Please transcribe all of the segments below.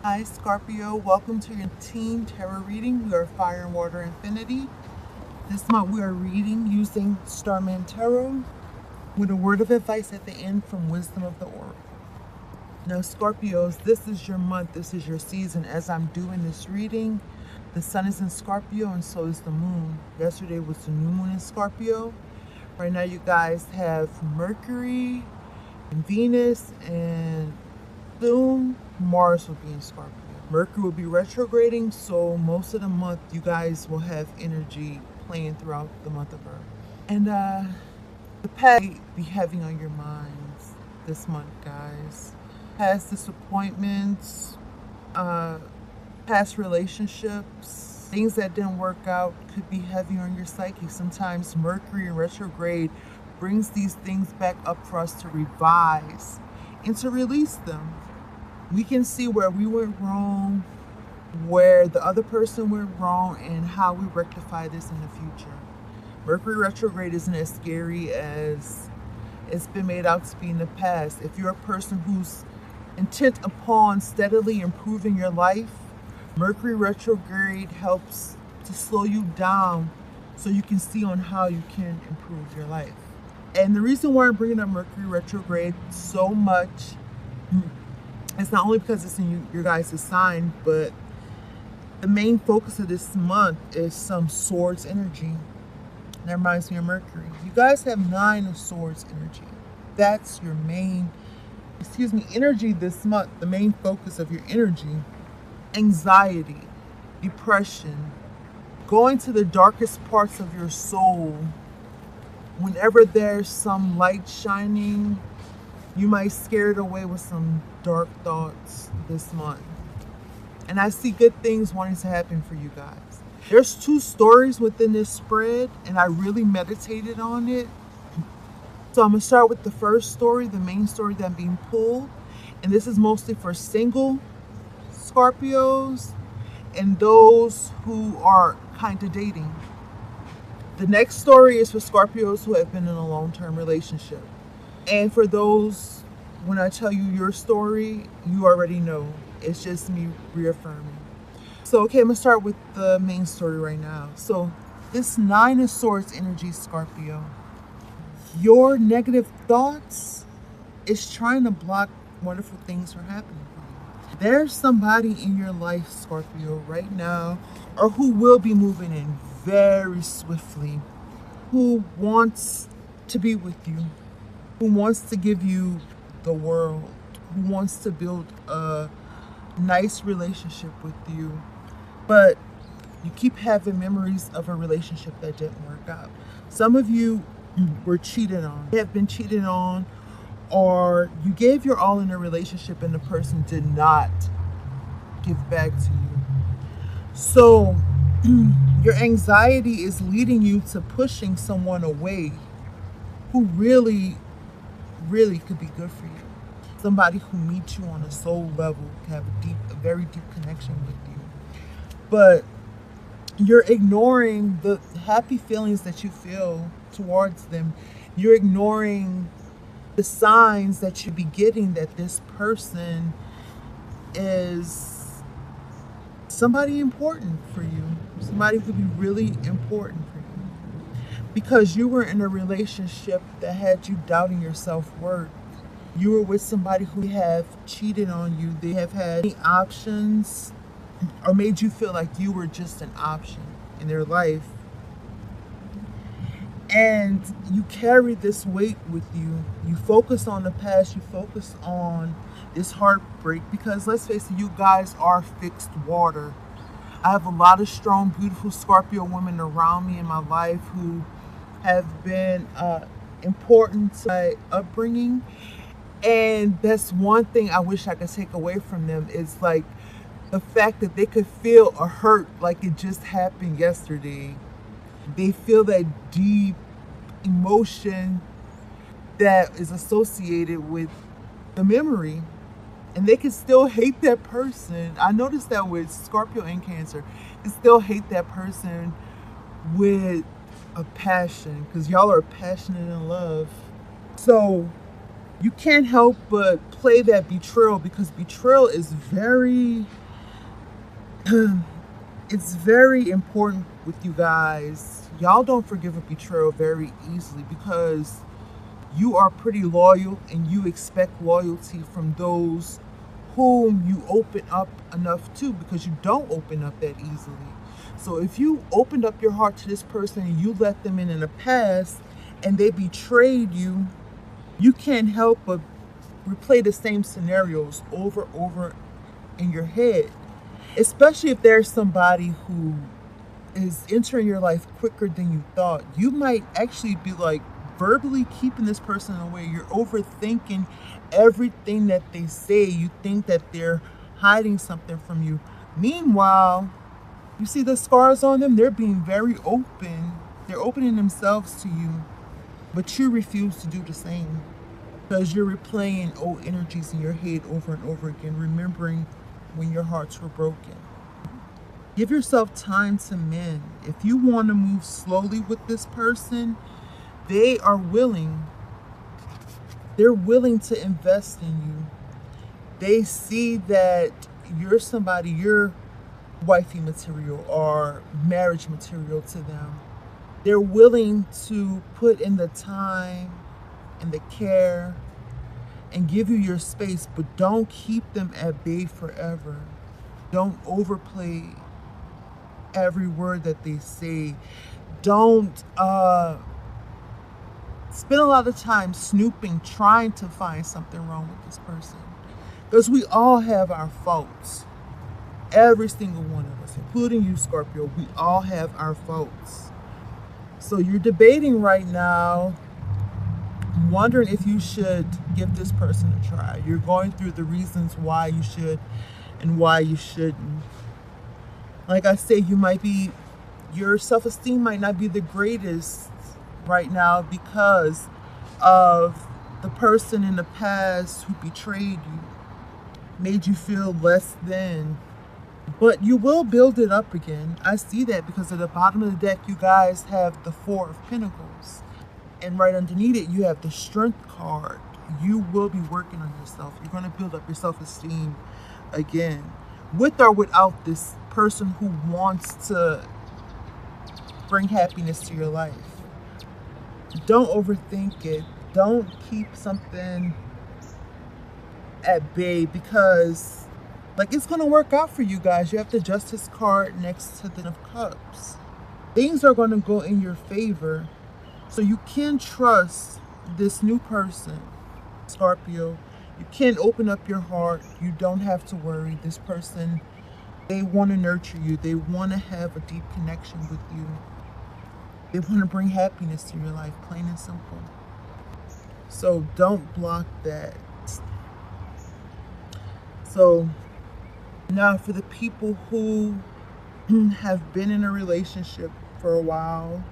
Hi Scorpio, welcome to your team tarot reading. We are Fire and Water Infinity. This month we are reading using Starman Tarot with a word of advice at the end from Wisdom of the Oracle. Now Scorpios, this is your month, this is your season. As I'm doing this reading, the sun is in Scorpio and so is the moon. Yesterday was the new moon in Scorpio. Right now you guys have Mercury and Venus, and soon Mars will be in Scorpio. Mercury will be retrograding, so most of the month you guys will have energy playing throughout the month of Earth. And the past be heavy on your minds this month, guys. Past disappointments, past relationships, things that didn't work out could be heavy on your psyche. Sometimes Mercury in retrograde brings these things back up for us to revise and to release them. We can see where we went wrong, where the other person went wrong, and how we rectify this in the future. Mercury retrograde isn't as scary as it's been made out to be in the past. If you're a person who's intent upon steadily improving your life, Mercury retrograde helps to slow you down so you can see on how you can improve your life. And the reason why I'm bringing up Mercury retrograde so much, it's not only because it's in your guys' sign, but the main focus of this month is some Swords energy. That reminds me of Mercury. You guys have 9 of Swords energy. That's your main, energy this month. The main focus of your energy. Anxiety, depression, going to the darkest parts of your soul. Whenever there's some light shining, you might scare it away with some dark thoughts this month. And I see good things wanting to happen for you guys. There's 2 stories within this spread, and I really meditated on it. So I'm going to start with the first story, the main story that I'm being pulled. And this is mostly for single Scorpios and those who are kind of dating. The next story is for Scorpios who have been in a long-term relationship. And for those, when I tell you your story, you already know. It's just me reaffirming. So, okay, I'm going to start with the main story right now. So, this 9 of Swords energy, Scorpio. Your negative thoughts is trying to block wonderful things from happening for you. There's somebody in your life, Scorpio, right now, or who will be moving in very swiftly, who wants to be with you, who wants to give you the world, who wants to build a nice relationship with you, but you keep having memories of a relationship that didn't work out. Some of you were cheated on, have been cheated on, or you gave your all in a relationship and the person did not give back to you. So your anxiety is leading you to pushing someone away who really could be good for you. Somebody who meets you on a soul level, can have a very deep connection with you. But you're ignoring the happy feelings that you feel towards them. You're ignoring the signs that you'd be getting that this person is somebody important for you. Somebody who could be really important for you. Because you were in a relationship that had you doubting your self-worth. You were with somebody who have cheated on you. They have had any options or made you feel like you were just an option in their life. And you carry this weight with you. You focus on the past. You focus on this heartbreak because let's face it, you guys are fixed water. I have a lot of strong, beautiful Scorpio women around me in my life who have been important to my upbringing. And that's one thing I wish I could take away from them is like the fact that they could feel a hurt like it just happened yesterday. They feel that deep emotion that is associated with the memory. And they can still hate that person. I noticed that with Scorpio and Cancer. They still hate that person with a passion because y'all are passionate in love. So You can't help but play that betrayal, because betrayal is very it's very important with you guys. Y'all don't forgive a betrayal very easily, because you are pretty loyal and you expect loyalty from those whom you open up enough to, because you don't open up that easily. So if you opened up your heart to this person and you let them in the past and they betrayed you, you can't help but replay the same scenarios over in your head. Especially if there's somebody who is entering your life quicker than you thought. You might actually be like verbally keeping this person away. You're overthinking everything that they say. You think that they're hiding something from you. Meanwhile, you see the scars on them, they're being very open. They're opening themselves to you, but you refuse to do the same, because you're replaying old energies in your head over and over again, remembering when your hearts were broken. Give yourself time to mend. If you want to move slowly with this person, they are willing. They're willing to invest in you. They see that you're somebody, you're wifey material or marriage material to them. They're willing to put in the time and the care and give you your space, but don't keep them at bay forever. Don't overplay every word that they say. Don't spend a lot of time snooping, trying to find something wrong with this person, because we all have our faults. Every single one of us, including you, Scorpio, we all have our faults. So you're debating right now, wondering if you should give this person a try. You're going through the reasons why you should and why you shouldn't. Like I say, your self-esteem might not be the greatest right now because of the person in the past who betrayed you, made you feel less than. But you will build it up again. I see that, because at the bottom of the deck, you guys have the Four of Pentacles. And right underneath it, you have the Strength card. You will be working on yourself. You're going to build up your self-esteem again. With or without this person who wants to bring happiness to your life. Don't overthink it. Don't keep something at bay, because it's going to work out for you guys. You have the Justice card next to the Ten of Cups. Things are going to go in your favor. So you can trust this new person, Scorpio. You can open up your heart. You don't have to worry. This person, they want to nurture you. They want to have a deep connection with you. They want to bring happiness to your life, plain and simple. So don't block that. So now for the people who have been in a relationship for a while,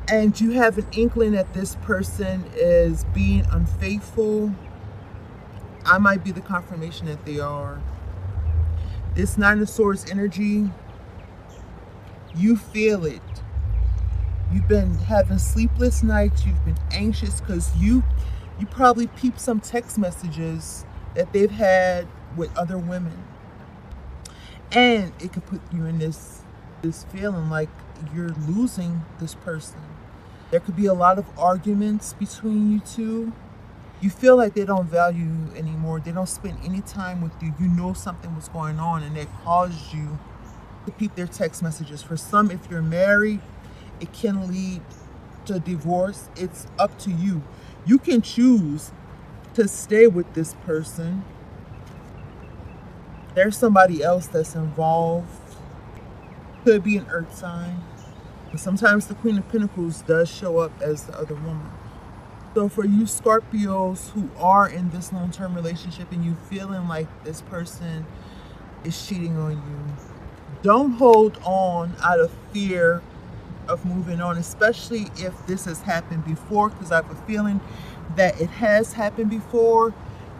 and you have an inkling that this person is being unfaithful, I might be the confirmation that they are. This Nine of Swords energy, you feel it. You've been having sleepless nights. You've been anxious because you probably peeped some text messages that they've had with other women. And it could put you in this feeling like you're losing this person. There could be a lot of arguments between you two. You feel like they don't value you anymore. They don't spend any time with you. You know something was going on, and that caused you to peep their text messages. For some, if you're married, it can lead to divorce. It's up to you. You can choose to stay with this person. There's somebody else that's involved. Could be an earth sign. But sometimes the Queen of Pentacles does show up as the other woman. So for you Scorpios who are in this long-term relationship and you feeling like this person is cheating on you, don't hold on out of fear of moving on, especially if this has happened before, because I have a feeling that it has happened before.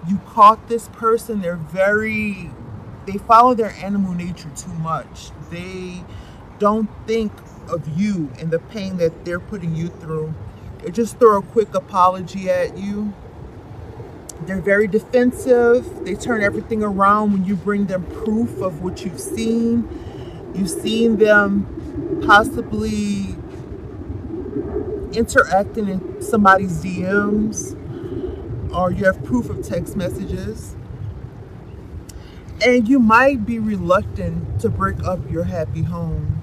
You caught this person. They follow their animal nature too much. They don't think of you and the pain that they're putting you through. They just throw a quick apology at you. They're very defensive. They turn everything around when you bring them proof of what you've seen. You've seen them possibly interacting in somebody's DMs, or you have proof of text messages. And you might be reluctant to break up your happy home.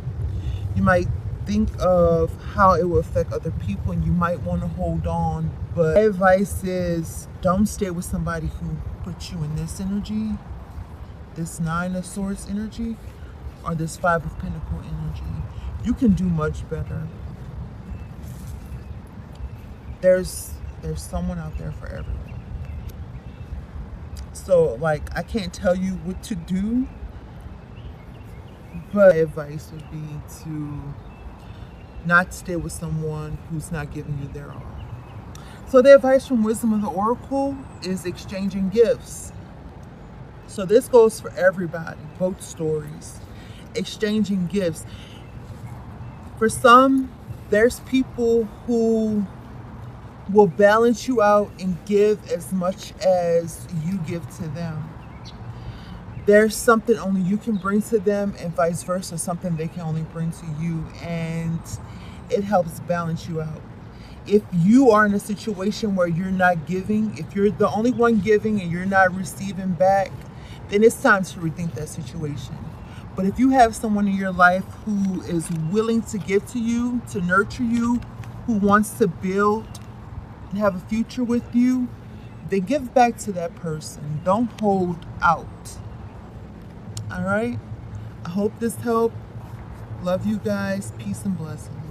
You might think of how it will affect other people, and you might want to hold on. But my advice is, don't stay with somebody who puts you in this energy, this Nine of Swords energy, or this Five of Pentacles energy. You can do much better. There's someone out there for everyone. So, like, I can't tell you what to do, but my advice would be to not stay with someone who's not giving you their all. So the advice from Wisdom of the Oracle is exchanging gifts. So this goes for everybody, both stories. Exchanging gifts. For some, there's people who will balance you out and give as much as you give to them. There's something only you can bring to them, and vice versa, something they can only bring to you, and it helps balance you out. If you are in a situation where you're not giving, if you're the only one giving and you're not receiving back, then it's time to rethink that situation. But if you have someone in your life who is willing to give to you, to nurture you, who wants to build and have a future with you, then give back to that person. Don't hold out. All right? I hope this helped. Love you guys. Peace and blessings.